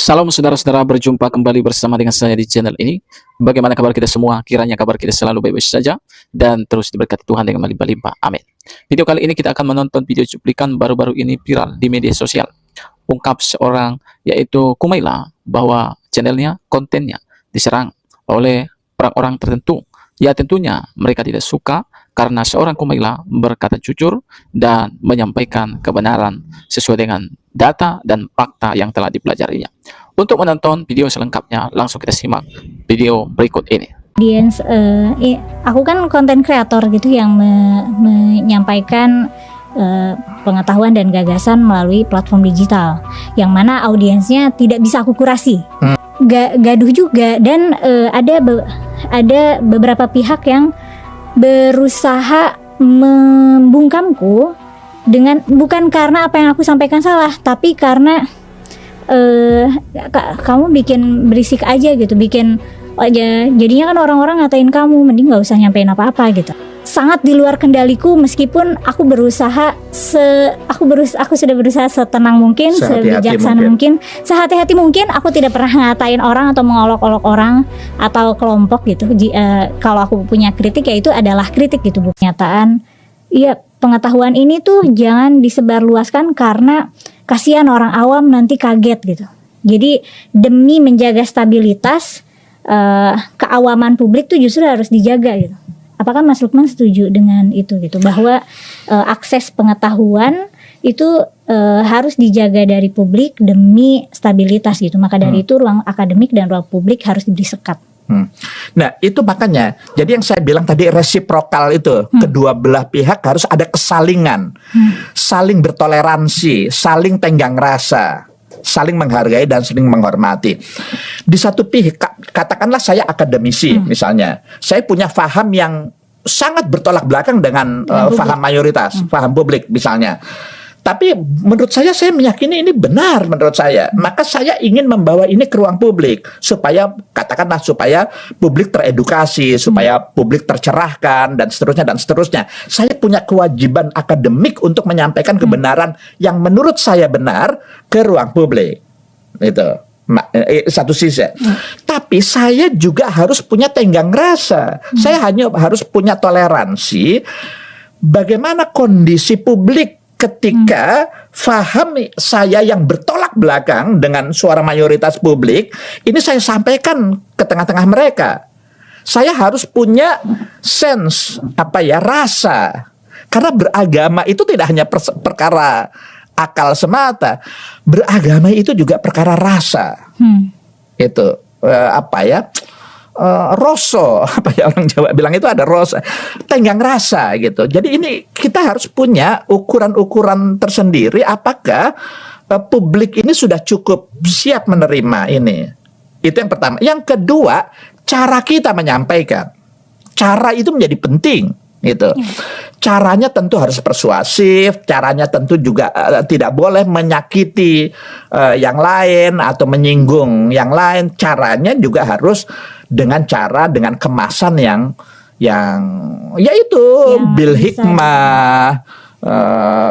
Salam saudara-saudara, berjumpa kembali bersama dengan saya di channel ini. Bagaimana kabar kita semua? Kiranya kabar kita selalu baik-baik saja dan terus diberkati Tuhan dengan melimpah-limpah. Amin. Video kali ini kita akan menonton video cuplikan baru-baru ini viral di media sosial. Ungkap seorang yaitu Kumaila bahwa channelnya, kontennya diserang oleh orang-orang tertentu. Ya tentunya mereka tidak suka karena seorang Kumaila berkata jujur dan menyampaikan kebenaran sesuai dengan data dan fakta yang telah dipelajarinya. Untuk menonton video selengkapnya, langsung kita simak video berikut ini. Audience, aku kan konten kreator gitu yang menyampaikan pengetahuan dan gagasan melalui platform digital, yang mana audiensnya tidak bisa aku kurasi. Gaduh juga, dan ada beberapa pihak yang berusaha membungkamku dengan bukan karena apa yang aku sampaikan salah, tapi karena kamu bikin berisik aja gitu, bikin aja, jadinya kan orang-orang ngatain kamu, mending nggak usah nyampein apa-apa gitu. Sangat di luar kendaliku, meskipun aku berusaha aku sudah berusaha setenang mungkin, sebijaksana mungkin, sehati-hati mungkin. Aku tidak pernah ngatain orang atau mengolok-olok orang atau kelompok gitu. Kalau aku punya kritik, ya itu adalah kritik gitu, bukan kenyataan. Iya, pengetahuan ini tuh jangan disebarluaskan karena kasihan orang awam nanti kaget gitu. Jadi demi menjaga stabilitas keawaman publik tuh justru harus dijaga gitu. Apakah Mas Lukman setuju dengan itu gitu, bahwa akses pengetahuan itu harus dijaga dari publik demi stabilitas gitu. Maka dari itu ruang akademik dan ruang publik harus diberi sekat. Nah itu makanya, jadi yang saya bilang tadi resiprokal itu, kedua belah pihak harus ada kesalingan, saling bertoleransi, saling tenggang rasa, saling menghargai dan saling menghormati. Di satu pihak, katakanlah saya akademisi misalnya, saya punya faham yang sangat bertolak belakang dengan faham mayoritas, faham publik misalnya. Tapi menurut saya meyakini ini benar menurut saya. Maka saya ingin membawa ini ke ruang publik supaya, katakanlah, supaya publik teredukasi, supaya publik tercerahkan dan seterusnya dan seterusnya. Saya punya kewajiban akademik untuk menyampaikan kebenaran yang menurut saya benar ke ruang publik. Itu satu sisi. Tapi saya juga harus punya tenggang rasa. Saya hanya harus punya toleransi bagaimana kondisi publik ketika faham saya yang bertolak belakang dengan suara mayoritas publik, ini saya sampaikan ke tengah-tengah mereka. Saya harus punya sense, rasa. Karena beragama itu tidak hanya perkara akal semata. Beragama itu juga perkara rasa. Itu roso, orang Jawa bilang itu ada rosa, tenggang rasa gitu. Jadi ini kita harus punya ukuran-ukuran tersendiri, apakah publik ini sudah cukup siap menerima ini. Itu yang pertama. Yang kedua, cara kita menyampaikan. Cara itu menjadi penting gitu. Caranya tentu harus persuasif, caranya tentu juga tidak boleh menyakiti yang lain atau menyinggung yang lain. Caranya juga harus dengan kemasan yang yaitu bil hikmah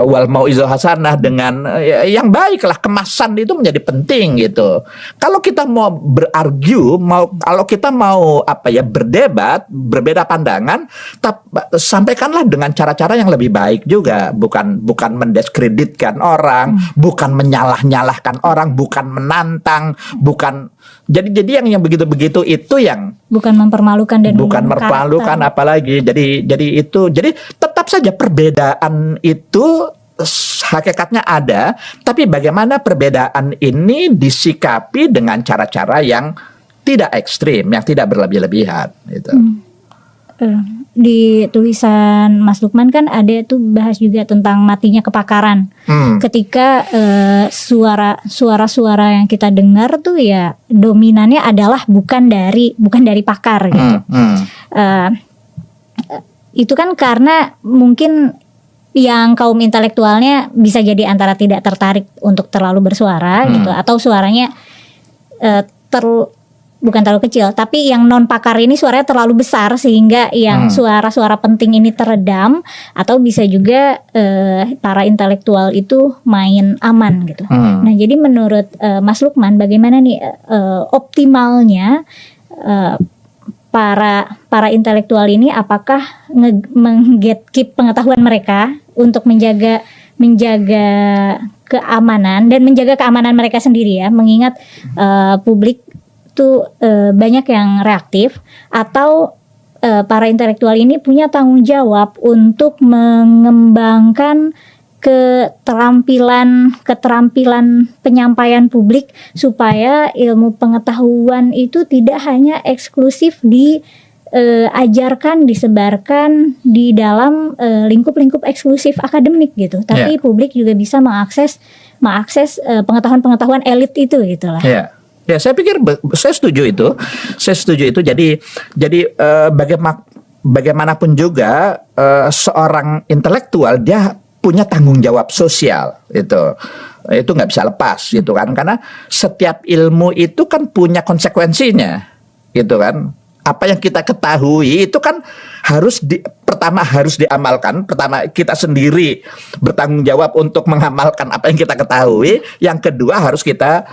wal mau'izah hasanah, dengan yang baiklah. Kemasan itu menjadi penting gitu. Kalau kita mau berargu, kalau kita mau berdebat, berbeda pandangan, sampaikanlah dengan cara-cara yang lebih baik juga, bukan mendiskreditkan orang, bukan menyalah-nyalahkan orang, bukan menantang, bukan jadi yang begitu-begitu itu yang bukan mempermalukan dan bukan mempermalukan apalagi. Jadi tetap saja perbedaan itu hakikatnya ada, tapi bagaimana perbedaan ini disikapi dengan cara-cara yang tidak ekstrim, yang tidak berlebih-lebihan gitu. Di tulisan Mas Lukman kan ada tuh bahas juga tentang matinya kepakaran. Ketika suara-suara yang kita dengar tuh ya dominannya adalah bukan dari pakar gitu. Itu kan karena mungkin yang kaum intelektualnya bisa jadi antara tidak tertarik untuk terlalu bersuara gitu, atau suaranya bukan terlalu kecil, tapi yang non pakar ini suaranya terlalu besar sehingga yang suara-suara penting ini teredam, atau bisa juga para intelektual itu main aman gitu. Nah, jadi menurut Mas Lukman, bagaimana nih optimalnya para intelektual ini, apakah menggatekeep pengetahuan mereka untuk menjaga keamanan dan menjaga keamanan mereka sendiri ya, mengingat publik itu banyak yang reaktif, atau para intelektual ini punya tanggung jawab untuk mengembangkan keterampilan penyampaian publik supaya ilmu pengetahuan itu tidak hanya eksklusif diajarkan, disebarkan di dalam lingkup-lingkup eksklusif akademik gitu, tapi publik juga bisa mengakses pengetahuan-pengetahuan elit itu gitulah. Ya, saya pikir saya setuju itu. Jadi bagaimanapun juga seorang intelektual dia punya tanggung jawab sosial itu nggak bisa lepas gitu kan, karena setiap ilmu itu kan punya konsekuensinya gitu kan. Apa yang kita ketahui itu kan pertama harus diamalkan. Pertama, kita sendiri bertanggung jawab untuk mengamalkan apa yang kita ketahui. Yang kedua, harus kita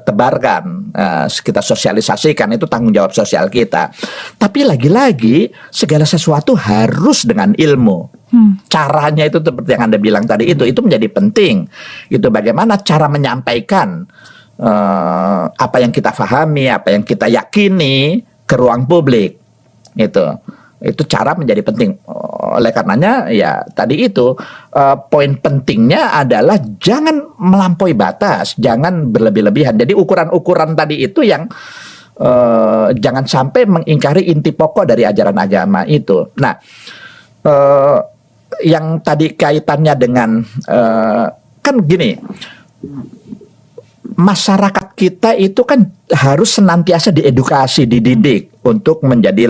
tebarkan, kita sosialisasikan. Itu tanggung jawab sosial kita. Tapi lagi-lagi segala sesuatu harus dengan ilmu. Caranya itu seperti yang Anda bilang tadi, itu menjadi penting. Itu bagaimana cara menyampaikan apa yang kita pahami, apa yang kita yakini ke ruang publik. Itu cara menjadi penting. Oleh karenanya ya tadi itu poin pentingnya adalah jangan melampaui batas, jangan berlebih-lebihan. Jadi ukuran-ukuran tadi itu yang jangan sampai mengingkari inti pokok dari ajaran agama itu. Nah, yang tadi kaitannya dengan kan gini, masyarakat kita itu kan harus senantiasa diedukasi, dididik untuk menjadi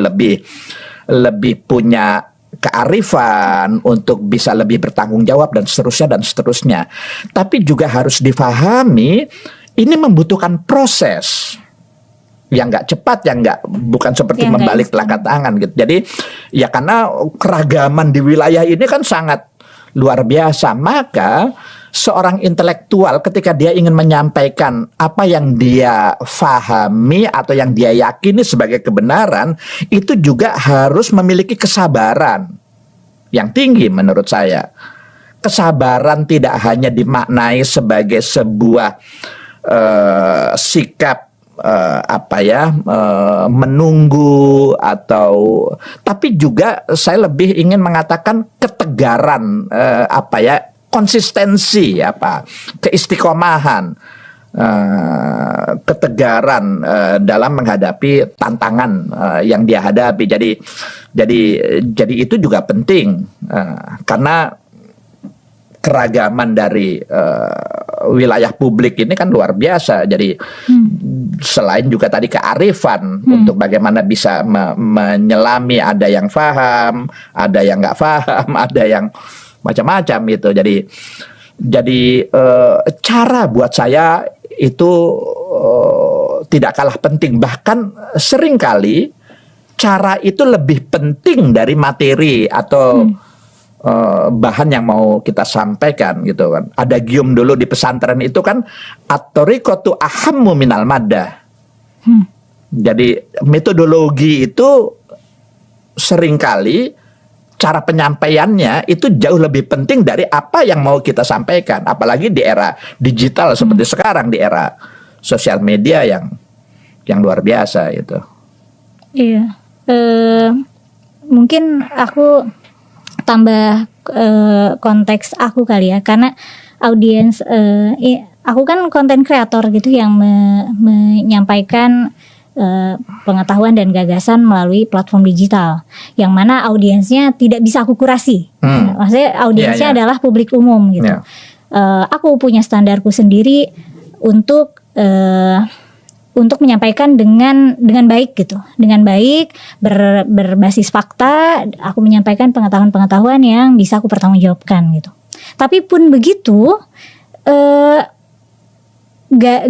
lebih punya kearifan, untuk bisa lebih bertanggung jawab dan seterusnya. Tapi juga harus difahami ini membutuhkan proses yang nggak cepat, yang bukan seperti membalik telapak tangan gitu. Jadi ya karena keragaman di wilayah ini kan sangat luar biasa, maka seorang intelektual ketika dia ingin menyampaikan apa yang dia fahami atau yang dia yakini sebagai kebenaran, itu juga harus memiliki kesabaran yang tinggi menurut saya. Kesabaran tidak hanya dimaknai sebagai sebuah sikap menunggu tapi juga saya lebih ingin mengatakan ketegaran, konsistensi, keistiqomahan, ketegaran dalam menghadapi tantangan yang dia hadapi. Jadi itu juga penting karena keragaman dari wilayah publik ini kan luar biasa. Jadi selain juga tadi kearifan untuk bagaimana bisa menyelami, ada yang paham, ada yang nggak paham, ada yang macam-macam itu. Jadi cara buat saya itu tidak kalah penting. Bahkan seringkali cara itu lebih penting dari materi atau bahan yang mau kita sampaikan gitu kan. Ada gium dulu di pesantren itu kan, at-tariqatu ahammu minal maddah. Jadi metodologi itu seringkali cara penyampaiannya itu jauh lebih penting dari apa yang mau kita sampaikan. Apalagi di era digital seperti sekarang, di era sosial media yang luar biasa itu. Iya, mungkin aku tambah konteks aku kali ya, karena audiens aku kan konten kreator gitu yang menyampaikan pengetahuan dan gagasan melalui platform digital, yang mana audiensnya tidak bisa aku kurasi. Maksudnya audiensnya adalah publik umum gitu. Aku punya standarku sendiri untuk menyampaikan dengan baik gitu, dengan baik, berbasis fakta. Aku menyampaikan pengetahuan-pengetahuan yang bisa aku pertanggungjawabkan gitu. Tapi pun begitu,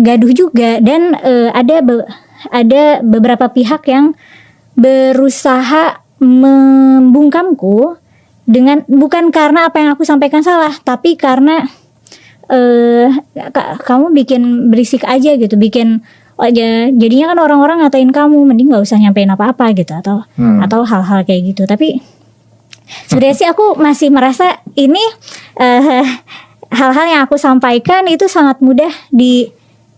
gaduh juga, dan ada beberapa pihak yang berusaha membungkamku dengan bukan karena apa yang aku sampaikan salah, tapi karena kamu bikin berisik aja gitu, bikin jadinya kan orang-orang ngatain kamu, mending nggak usah nyampein apa-apa gitu, atau hal-hal kayak gitu. Tapi sebenarnya sih aku masih merasa ini hal-hal yang aku sampaikan itu sangat mudah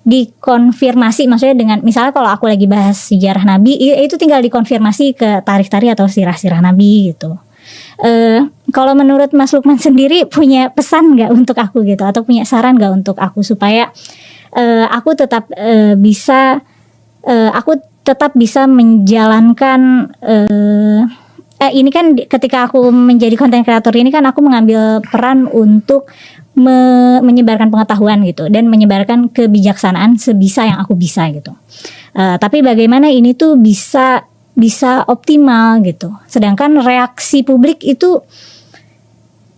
dikonfirmasi, maksudnya dengan misalnya kalau aku lagi bahas sejarah Nabi, itu tinggal dikonfirmasi ke tarikh-tarikh atau sirah-sirah Nabi gitu. Kalau menurut Mas Lukman sendiri punya pesan nggak untuk aku gitu, atau punya saran nggak untuk aku supaya aku tetap bisa menjalankan ini kan ketika aku menjadi konten kreator ini kan aku mengambil peran untuk menyebarkan pengetahuan gitu dan menyebarkan kebijaksanaan sebisa yang aku bisa gitu. Tapi bagaimana ini tuh bisa optimal gitu. Sedangkan reaksi publik itu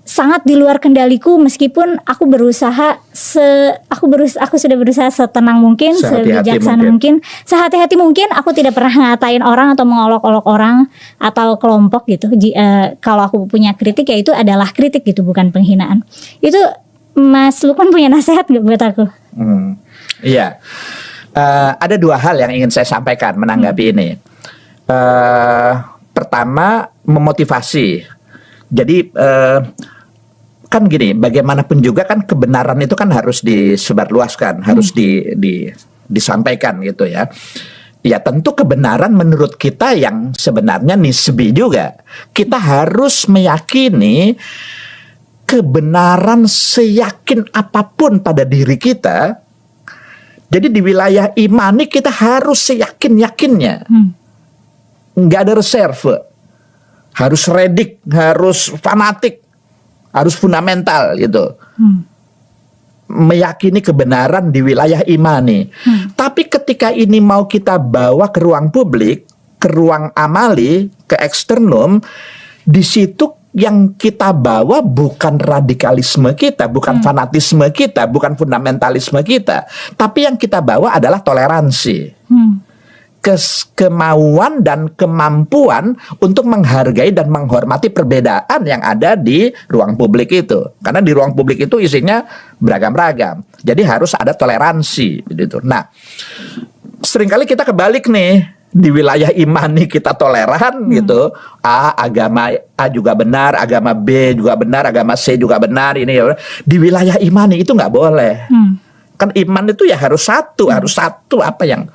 sangat di luar kendaliku, meskipun aku sudah berusaha setenang mungkin, sebijaksana mungkin, sehati-hati mungkin. Aku tidak pernah ngatain orang atau mengolok-olok orang atau kelompok gitu. Kalau aku punya kritik ya itu adalah kritik gitu, bukan penghinaan. Itu Mas Lukman punya nasihat nggak buat aku? Iya, ada dua hal yang ingin saya sampaikan menanggapi ini. Pertama, memotivasi. Jadi kan gini, bagaimanapun juga kan kebenaran itu kan harus disebarluaskan, harus disampaikan gitu ya. Ya tentu kebenaran menurut kita yang sebenarnya nisbi juga. Kita harus meyakini kebenaran seyakin apapun pada diri kita. Jadi di wilayah imani kita harus seyakin-yakinnya. Nggak ada reserve. Harus redik, harus fanatik, harus fundamental gitu. Meyakini kebenaran di wilayah imani. Tapi ketika ini mau kita bawa ke ruang publik, ke ruang amali, ke eksternum, di situ yang kita bawa bukan radikalisme kita, bukan fanatisme kita, bukan fundamentalisme kita, tapi yang kita bawa adalah toleransi. Kemauan dan kemampuan untuk menghargai dan menghormati perbedaan yang ada di ruang publik itu. Karena di ruang publik itu isinya beragam-ragam. Jadi harus ada toleransi gitu. Nah, seringkali kita kebalik nih. Di wilayah imani kita toleran gitu. Agama A juga benar, agama B juga benar, agama C juga benar. Ini ya. Di wilayah imani itu nggak boleh. Kan iman itu ya harus satu apa yang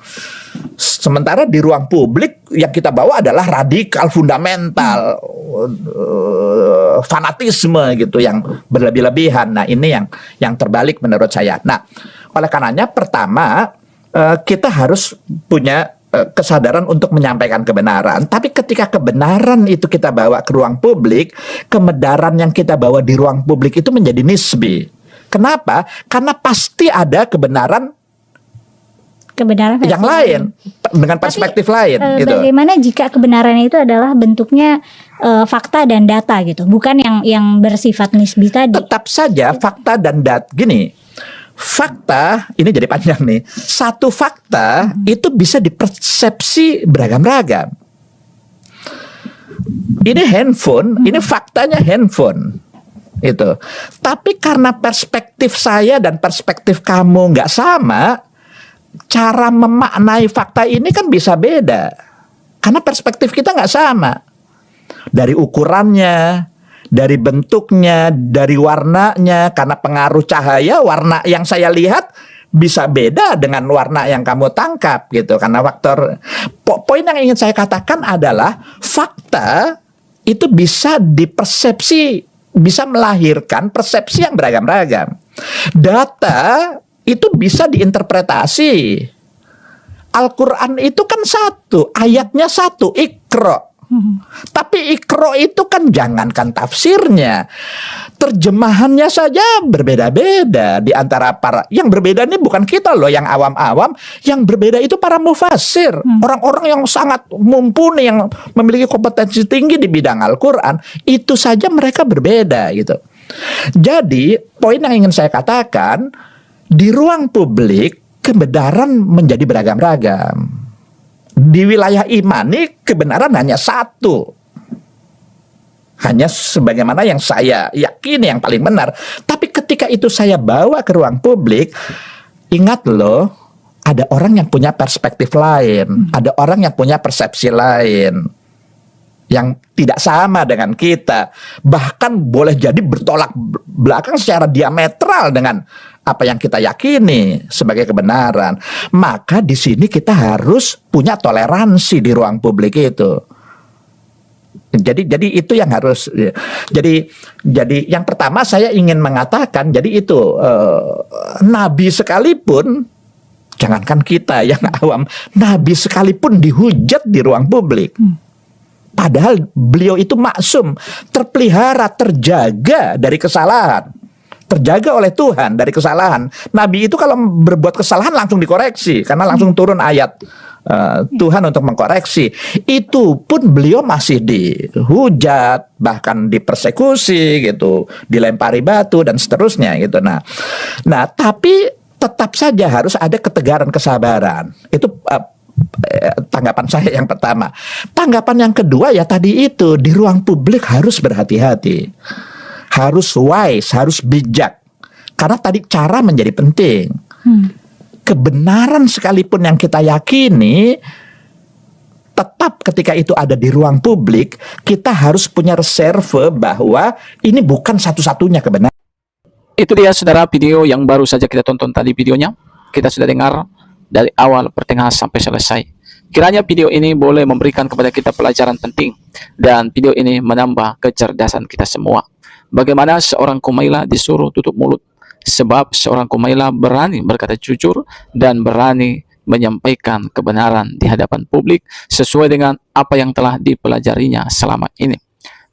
sementara di ruang publik yang kita bawa adalah radikal, fundamental, fanatisme gitu yang berlebih-lebihan. Nah ini yang terbalik menurut saya. Nah oleh karenanya pertama kita harus punya kesadaran untuk menyampaikan kebenaran. Tapi ketika kebenaran itu kita bawa ke ruang publik, kebenaran yang kita bawa di ruang publik itu menjadi nisbi. Kenapa? Karena pasti ada kebenaran yang lain dengan perspektif lain. Gitu. Bagaimana jika kebenaran itu adalah bentuknya fakta dan data gitu, bukan yang bersifat nisbi tadi? Tetap saja fakta dan data. Gini, fakta ini jadi panjang nih. Satu fakta itu bisa dipersepsi beragam-ragam. Ini handphone, ini faktanya handphone. Itu. Tapi karena perspektif saya dan perspektif kamu nggak sama, cara memaknai fakta ini kan bisa beda. Karena perspektif kita nggak sama. Dari ukurannya, dari bentuknya, dari warnanya, karena pengaruh cahaya, warna yang saya lihat bisa beda dengan warna yang kamu tangkap gitu. Karena faktor poin yang ingin saya katakan adalah fakta itu bisa dipersepsi, bisa melahirkan persepsi yang beragam-ragam. Data itu bisa diinterpretasi. Al-Quran itu kan satu, ayatnya satu, Iqra. Tapi Iqra itu kan jangankan tafsirnya, terjemahannya saja berbeda-beda di antara para. Yang berbeda ini bukan kita loh yang awam-awam, yang berbeda itu para mufassir, orang-orang yang sangat mumpuni, yang memiliki kompetensi tinggi di bidang Al-Quran. Itu saja mereka berbeda gitu. Jadi poin yang ingin saya katakan, di ruang publik kebenaran menjadi beragam-ragam. Di wilayah imani kebenaran hanya satu. Hanya sebagaimana yang saya yakini yang paling benar. Tapi ketika itu saya bawa ke ruang publik, ingat loh, ada orang yang punya perspektif lain, ada orang yang punya persepsi lain yang tidak sama dengan kita, bahkan boleh jadi bertolak belakang secara diametral dengan apa yang kita yakini sebagai kebenaran. Maka di sini kita harus punya toleransi di ruang publik itu. Jadi itu yang harus. Jadi yang pertama saya ingin mengatakan, jadi itu nabi sekalipun, jangankan kita yang awam, nabi sekalipun dihujat di ruang publik. Padahal beliau itu maksum, terpelihara, terjaga dari kesalahan, terjaga oleh Tuhan dari kesalahan. Nabi itu kalau berbuat kesalahan langsung dikoreksi, karena langsung turun ayat Tuhan untuk mengkoreksi. Itu pun beliau masih dihujat, bahkan dipersekusi gitu, dilempari batu dan seterusnya gitu. Nah tapi tetap saja harus ada ketegaran kesabaran. Itu tanggapan saya yang pertama. Tanggapan yang kedua ya tadi itu, di ruang publik harus berhati-hati, harus wise, harus bijak, karena tadi cara menjadi penting. Kebenaran sekalipun yang kita yakini, tetap ketika itu ada di ruang publik, kita harus punya reserve bahwa ini bukan satu-satunya kebenaran. Itu dia saudara video yang baru saja kita tonton tadi videonya. Kita sudah dengar dari awal, pertengahan sampai selesai. Kiranya video ini boleh memberikan kepada kita pelajaran penting, dan video ini menambah kecerdasan kita semua. Bagaimana seorang Kumaila disuruh tutup mulut, sebab seorang Kumaila berani berkata jujur dan berani menyampaikan kebenaran di hadapan publik sesuai dengan apa yang telah dipelajarinya selama ini.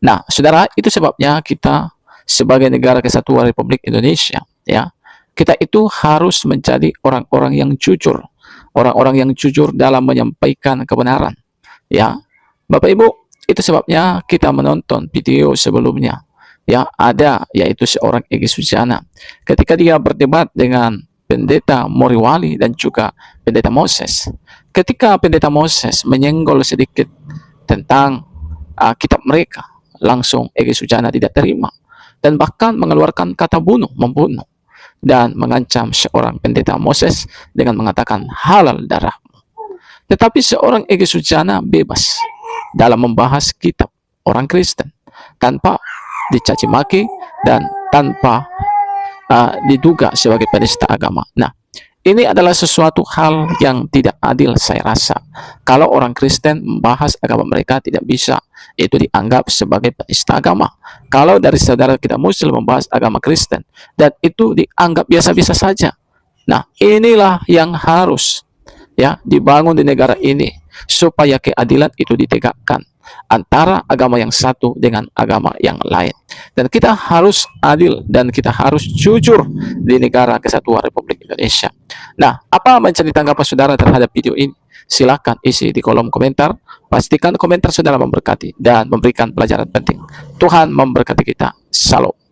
Nah, saudara, itu sebabnya kita sebagai negara kesatuan Republik Indonesia, ya, kita itu harus menjadi orang-orang yang jujur, orang-orang yang jujur dalam menyampaikan kebenaran, ya. Bapak Ibu, itu sebabnya kita menonton video sebelumnya, ya, ada yaitu seorang Egy Sujana ketika dia berdebat dengan Pendeta Moriwali dan juga Pendeta Moses. Ketika Pendeta Moses menyenggol sedikit tentang kitab mereka, langsung Egy Sujana tidak terima dan bahkan mengeluarkan kata membunuh, dan mengancam seorang Pendeta Moses dengan mengatakan halal darahmu. Tetapi seorang Egy Sujana bebas dalam membahas kitab orang Kristen tanpa dicaci maki dan tanpa diduga sebagai penista agama. Nah, ini adalah sesuatu hal yang tidak adil saya rasa. Kalau orang Kristen membahas agama mereka tidak bisa, itu dianggap sebagai penista agama. Kalau dari saudara kita Muslim membahas agama Kristen dan itu dianggap biasa-biasa saja. Nah, inilah yang harus ya dibangun di negara ini supaya keadilan itu ditegakkan antara agama yang satu dengan agama yang lain. Dan kita harus adil dan kita harus jujur di negara kesatuan Republik Indonesia. Nah, apa menjadi tanggapan saudara terhadap video ini? Silakan isi di kolom komentar. Pastikan komentar saudara memberkati dan memberikan pelajaran penting. Tuhan memberkati kita. Shalom.